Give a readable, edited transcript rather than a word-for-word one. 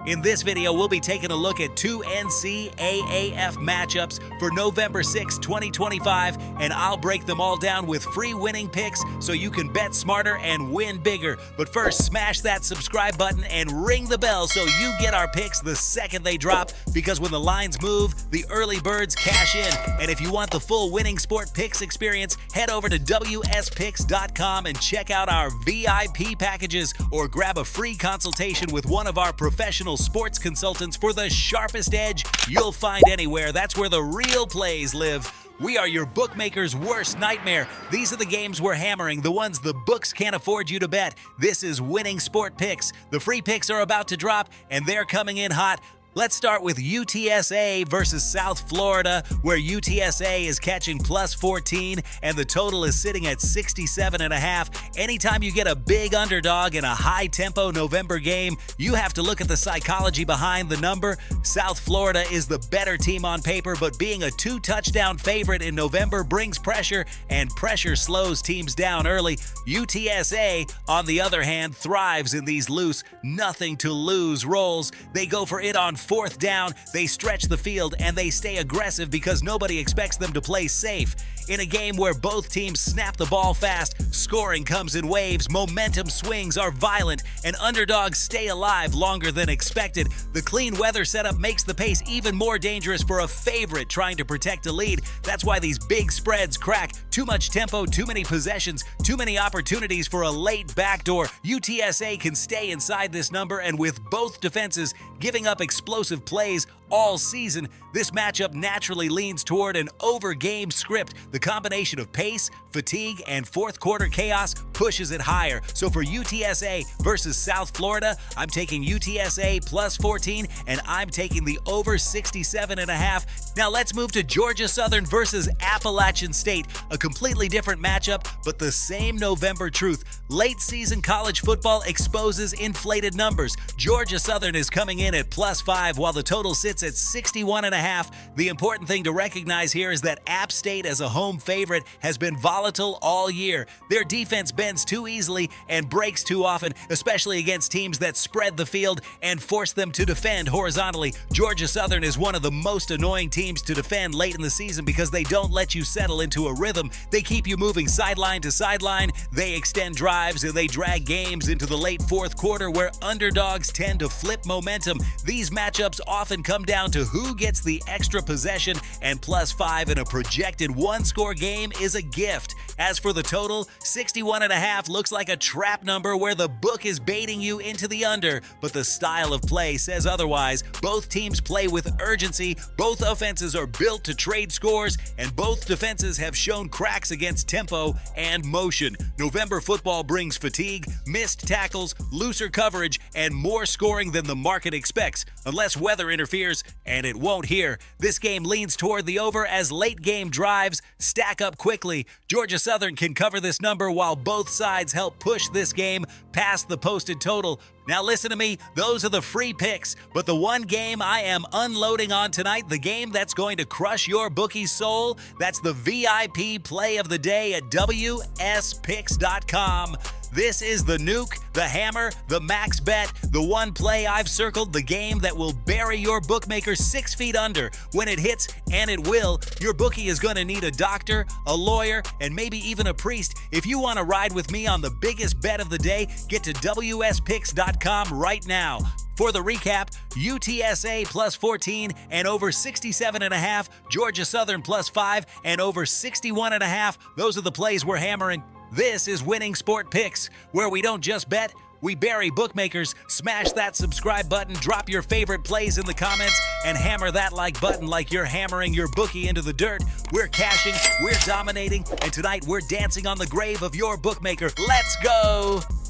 In this video, we'll be taking a look at two NCAAF matchups for November 6, 2025, and I'll break them all down with free winning picks so you can bet smarter and win bigger. But first, smash that subscribe button and ring the bell so you get our picks the second they drop, because when the lines move, the early birds cash in. And if you want the full Winning Sport Picks experience, head over to WSPICKS.com and check out our VIP packages, or grab a free consultation with one of our professional sports consultants for the sharpest edge you'll find anywhere. That's where the real plays live. We are your bookmaker's worst nightmare. These are the games we're hammering, the ones the books can't afford you to bet. This is Winning Sport Picks. The free picks are about to drop, and they're coming in hot. Let's start with UTSA versus South Florida, where UTSA is catching plus 14 and the total is sitting at 67.5. Anytime you get a big underdog in a high-tempo November game, you have to look at the psychology behind the number. South Florida is the better team on paper, but being a 2-touchdown favorite in November brings pressure, and pressure slows teams down early. UTSA, on the other hand, thrives in these loose, nothing-to-lose rolls. They go for it on fourth down, they stretch the field, and they stay aggressive because nobody expects them to play safe. In a game where both teams snap the ball fast, scoring comes in waves, momentum swings are violent, and underdogs stay alive longer than expected. The clean weather setup makes the pace even more dangerous for a favorite trying to protect a lead. That's why these big spreads crack. Too much tempo, too many possessions, too many opportunities for a late backdoor. UTSA can stay inside this number, and with both defenses giving up explosive plays all season, this matchup naturally leans toward an over-game script. The combination of pace, fatigue, and fourth-quarter chaos pushes it higher. So for UTSA versus South Florida, I'm taking UTSA plus 14, and I'm taking the over 67.5. Now let's move to Georgia Southern versus Appalachian State, a completely different matchup, but the same November truth. Late-season college football exposes inflated numbers. Georgia Southern is coming in at plus 5, while the total sits at 61.5. The important thing to recognize here is that App State as a home favorite has been volatile all year. Their defense bends too easily and breaks too often, especially against teams that spread the field and force them to defend horizontally. Georgia Southern is one of the most annoying teams to defend late in the season because they don't let you settle into a rhythm. They keep you moving sideline to sideline, they extend drives, and they drag games into the late fourth quarter where underdogs tend to flip momentum. These matchups often come down to who gets the extra possession, and plus 5 in a projected one-score game is a gift. As for the total, 61.5 looks like a trap number where the book is baiting you into the under, but the style of play says otherwise. Both teams play with urgency, both offenses are built to trade scores, and both defenses have shown cracks against tempo and motion. November football brings fatigue, missed tackles, looser coverage, and more scoring than the market expects, unless weather interferes, and it won't here. This game leans toward the over as late-game drives stack up quickly. Georgia Southern can cover this number while both sides help push this game past the posted total. Now listen to me, those are the free picks, but the one game I am unloading on tonight, the game that's going to crush your bookie's soul, that's the VIP play of the day at WSPICKS.com. This is the nuke, the hammer, the max bet, the one play I've circled, the game that will bury your bookmaker 6 feet under. When it hits, and it will, your bookie is going to need a doctor, a lawyer, and maybe even a priest. If you want to ride with me on the biggest bet of the day, get to WSPICKS.com right now. For the recap, UTSA plus 14 and over 67.5, Georgia Southern plus 5 and over 61.5. Those are the plays we're hammering. This is Winning Sport Picks, where we don't just bet, we bury bookmakers. Smash that subscribe button, drop your favorite plays in the comments, and hammer that like button like you're hammering your bookie into the dirt. We're cashing, we're dominating, and tonight we're dancing on the grave of your bookmaker. Let's go!